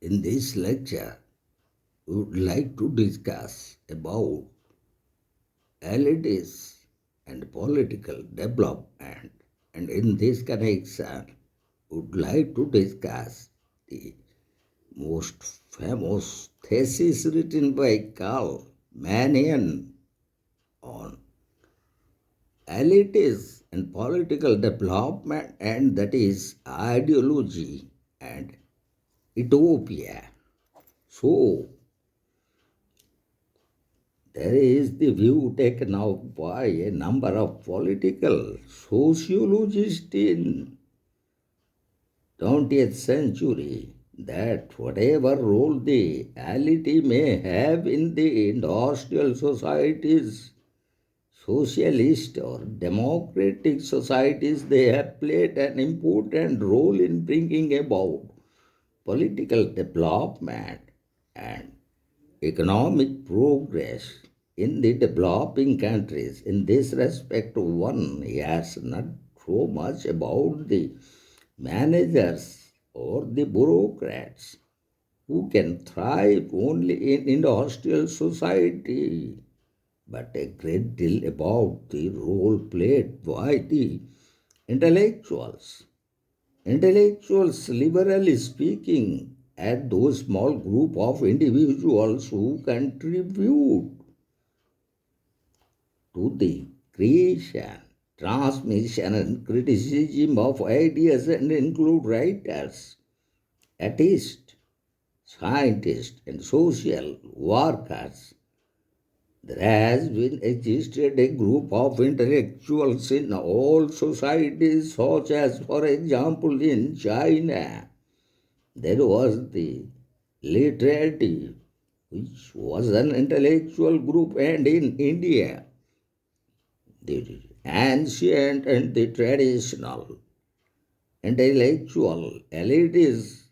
In this lecture, we would like to discuss about elites and political development. And in this connection, we would like to discuss the most famous thesis written by Karl Mannheim on elites and political development, and that is ideology and utopia. So, there is the view taken up by a number of political sociologists in 20th century that whatever role the elite may have in the industrial societies, socialist or democratic societies, they have played an important role in bringing about political development and economic progress in the developing countries. In this respect, one hears not so much about the managers or the bureaucrats who can thrive only in industrial society, but a great deal about the role played by the intellectuals. Intellectuals, liberally speaking, at those small group of individuals who contribute to the creation, transmission, and criticism of ideas and include writers, artists, scientists, and social workers. There has been existed a group of intellectuals in all societies, such as, for example, in China, there was the literati, which was an intellectual group, and in India, the ancient and the traditional intellectual elites,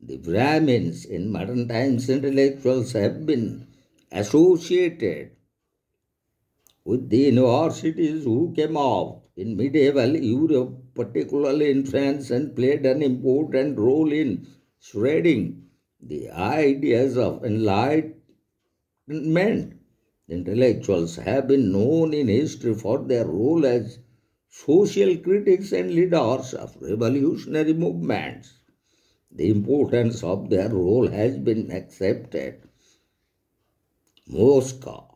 the Brahmins. In modern times, intellectuals have been associated with the universities who came out in medieval Europe, particularly in France, and played an important role in spreading the ideas of enlightenment. Intellectuals have been known in history for their role as social critics and leaders of revolutionary movements. The importance of their role has been accepted. Moscow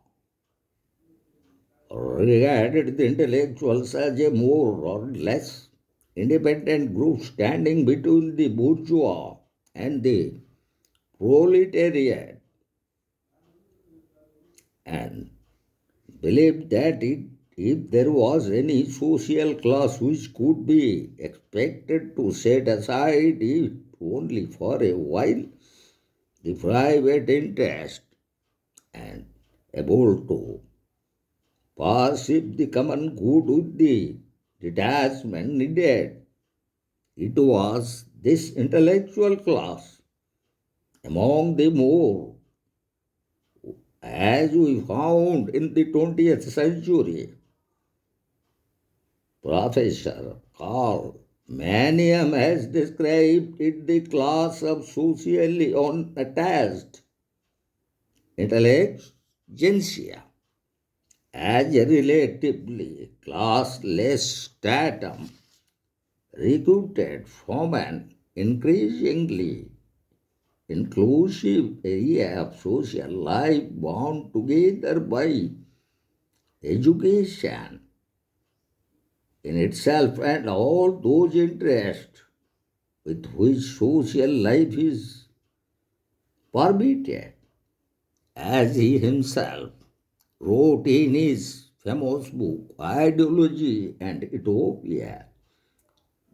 regarded the intellectuals as a more or less independent group standing between the bourgeois and the proletariat, and believed that if there was any social class which could be expected to set aside it only for a while the private interest and able to perceive the common good with the detachment needed, it was this intellectual class. Among the more, as we found in the 20th century, Professor Karl Mannheim has described it the class of socially unattached intelligentsia as a relatively classless stratum recruited from an increasingly inclusive area of social life bound together by education in itself and all those interests with which social life is permitted, as he himself wrote in his famous book Ideology and Utopia.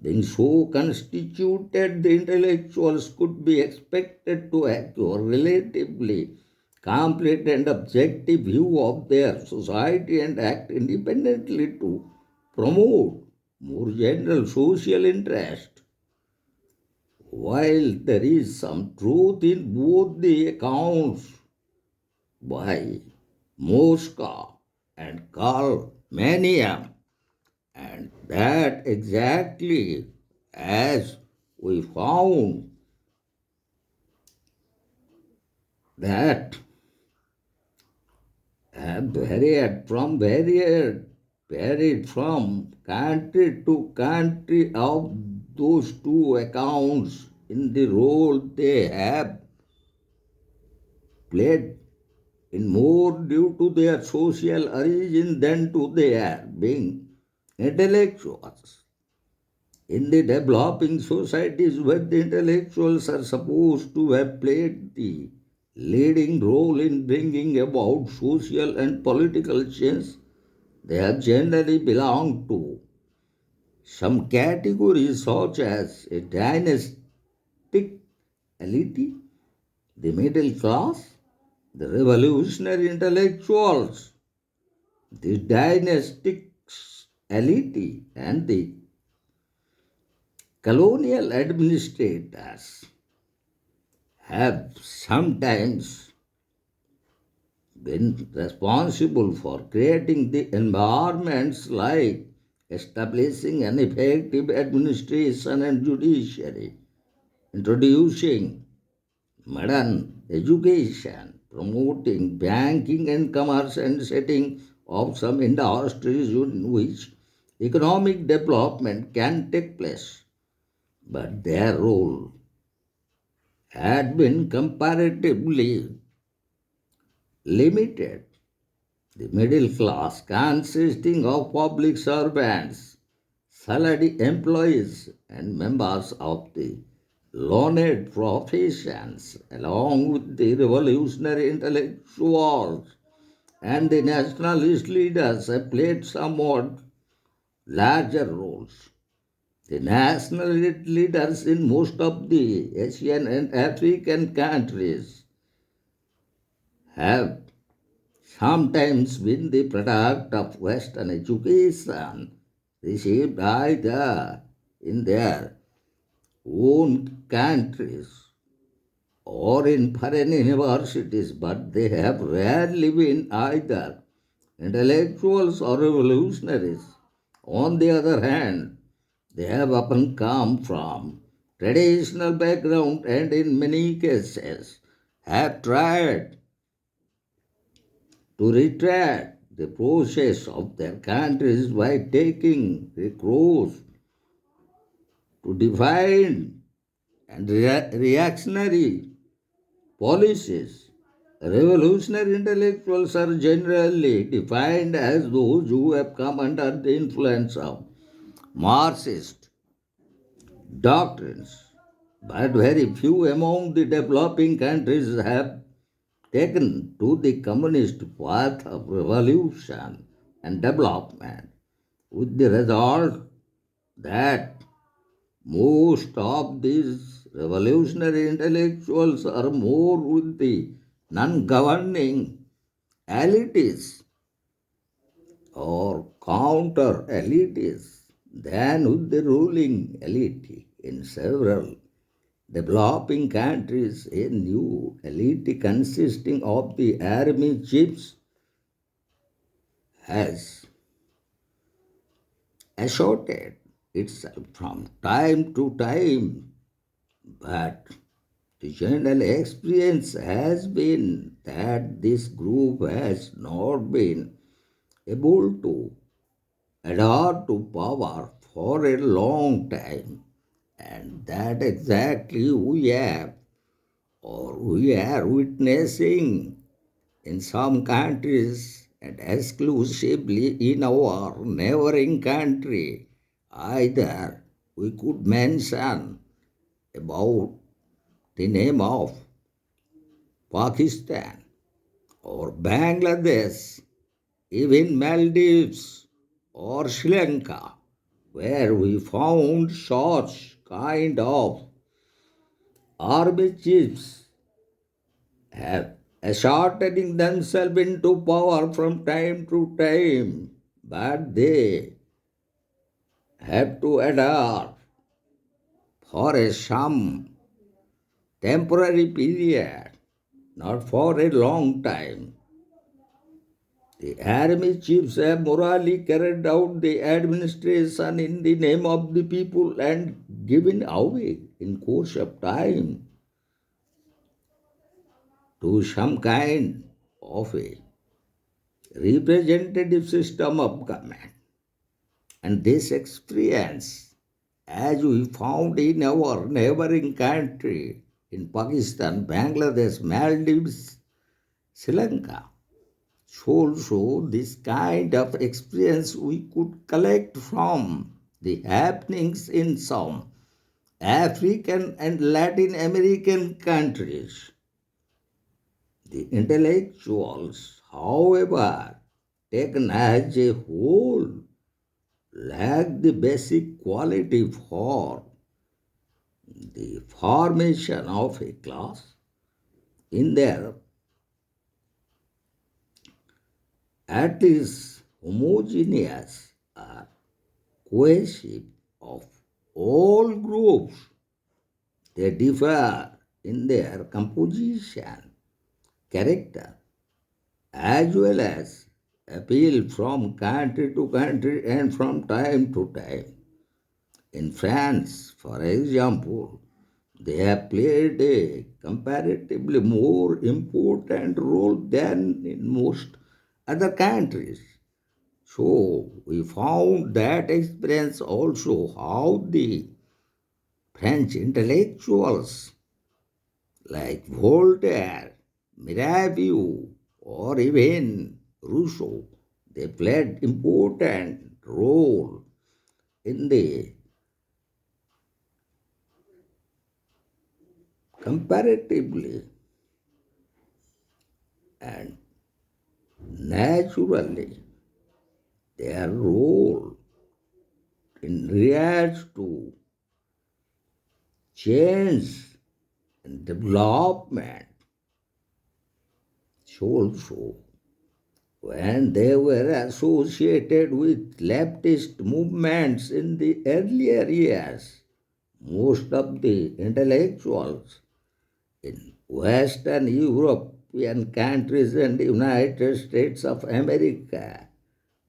Being so constituted, the intellectuals could be expected to have a relatively complete and objective view of their society and act independently to promote more general social interest. While there is some truth in both the accounts by Mosca and Karl Mannheim, and that exactly as we found that have varied from country to country of those two accounts in the role they have played in more due to their social origin than to their being intellectuals. In the developing societies where the intellectuals are supposed to have played the leading role in bringing about social and political change, they have generally belonged to some categories such as a dynastic elite, the middle class, the revolutionary intellectuals, the dynastic elite, and the colonial administrators have sometimes been responsible for creating the environments like establishing an effective administration and judiciary, introducing modern education, promoting banking and commerce, and setting up some industries in which economic development can take place. But their role had been comparatively limited. The middle class, consisting of public servants, salaried employees, and members of the learned professions, along with the revolutionary intellectuals and the nationalist leaders, have played somewhat larger roles. The nationalist leaders in most of the Asian and African countries have sometimes been the product of Western education received either in their own countries or in foreign universities, but they have rarely been either intellectuals or revolutionaries. On the other hand, they have often come from traditional background and in many cases have tried to retract the process of their countries by taking recourse to defined and reactionary policies. Revolutionary intellectuals are generally defined as those who have come under the influence of Marxist doctrines, but very few among the developing countries have taken to the communist path of revolution and development, with the result that most of these revolutionary intellectuals are more with the non governing elites or counter elites than with the ruling elite. In several developing countries, a new elite consisting of the army chiefs has asserted itself from time to time, but the general experience has been that this group has not been able to adhere to power for a long time, and that exactly we are witnessing in some countries and exclusively in our neighboring country. Either we could mention about the name of Pakistan or Bangladesh, even Maldives or Sri Lanka, where we found such kind of army chiefs have asserting themselves into power from time to time, but they have to adhere for a some temporary period, not for a long time. The army chiefs have morally carried out the administration in the name of the people and given away in course of time to some kind of a representative system of government. And this experience, as we found in our neighboring country, in Pakistan, Bangladesh, Maldives, Sri Lanka, so this kind of experience we could collect from the happenings in some African and Latin American countries. The intellectuals, however, taken as a whole, lack the basic quality for the formation of a class in their at least homogeneous or cohesive of all groups. They differ in their composition, character, as well as appeal from country to country and from time to time. In France, for example, they have played a comparatively more important role than in most other countries. So we found that experience also how the French intellectuals like Voltaire, Mirabeau, or even Rousseau, they played important role in the comparatively and naturally their role in regards to change and development also when they were associated with leftist movements in the earlier years. Most of the intellectuals in Western European countries and the United States of America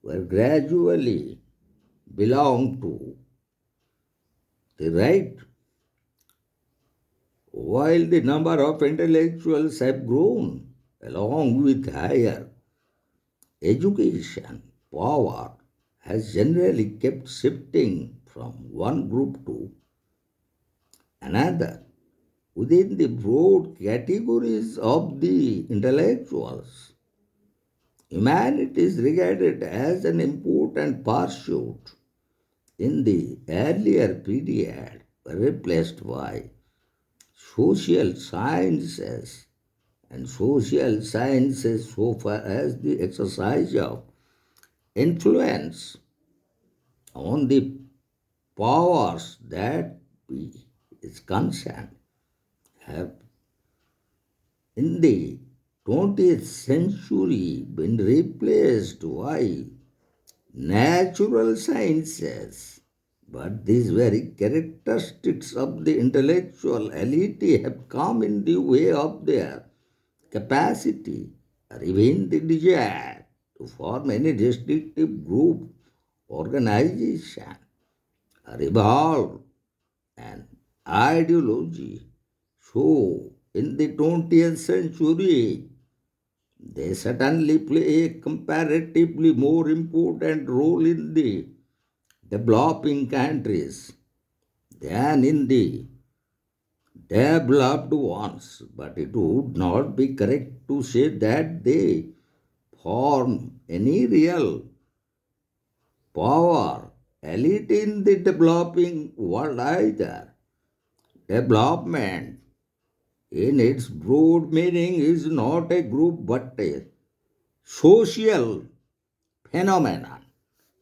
were gradually belong to the right, while the number of intellectuals have grown along with higher education, power has generally kept shifting from one group to another within the broad categories of the intellectuals. Humanity is regarded as an important pursuit in the earlier period, replaced by social sciences, and social sciences so far as the exercise of influence on the powers that be is concerned have in the 20th century been replaced by natural sciences. But these very characteristics of the intellectual elite have come in the way of their capacity or even the desire to form any distinctive group, organization, or evolve an ideology. So, in the 20th century, they certainly play a comparatively more important role in the developing countries than in the developed ones. But it would not be correct to say that they form any real power elite in the developing world either. Development in its broad meaning is not a group but a social phenomenon.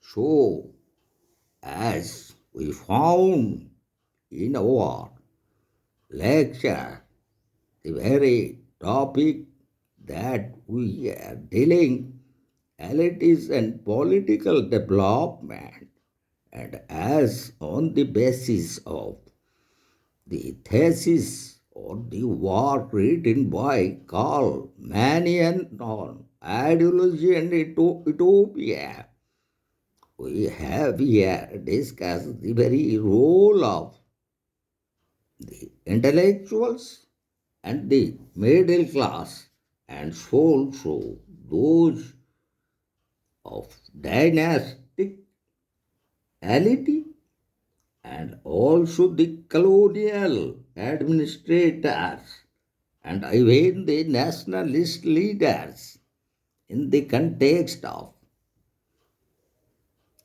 So, as we found in our lecture, the very topic that we are dealing, elites and political development, and as on the basis of the thesis or the work written by Karl Mannheim on ideology and utopia, we have here discussed the very role of the intellectuals and the middle class, and also those of dynastic elite, and also the colonial administrators, and even the nationalist leaders in the context of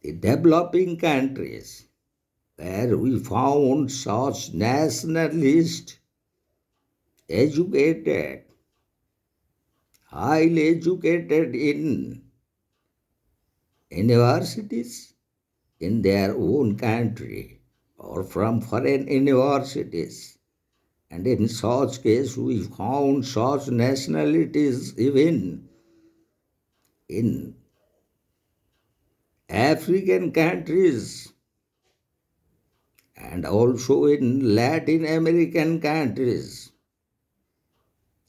the developing countries, where we found such nationalist, educated, highly educated in universities in their own country or from foreign universities. And in such case, we found such nationalities even in African countries and also in Latin American countries.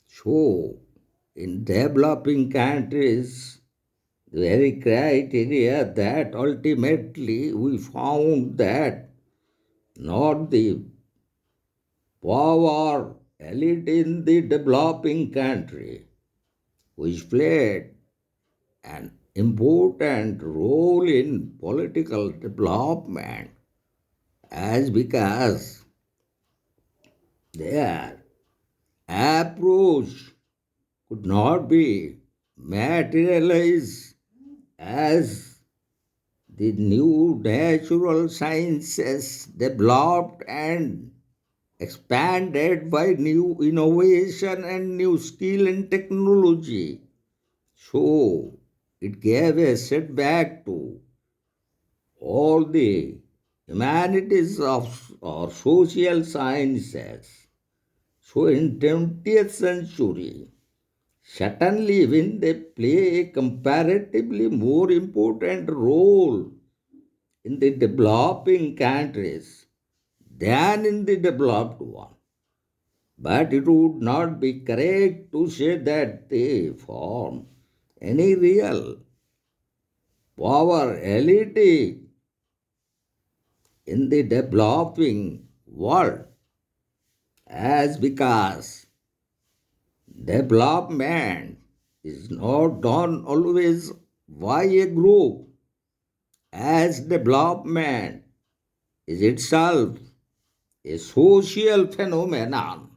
So, in developing countries, the very criteria that ultimately we found that not the power elite in the developing country, which played an important role in political development, as because their approach could not be materialized as the new natural sciences developed and expanded by new innovation and new skill and technology. So it gave a setback to all the humanities of or social sciences. So in 20th century, certainly when they play a comparatively more important role in the developing countries than in the developed one. But it would not be correct to say that they form any real power elite in the developing world, as because development is not done always by a group, as development is itself a social phenomenon.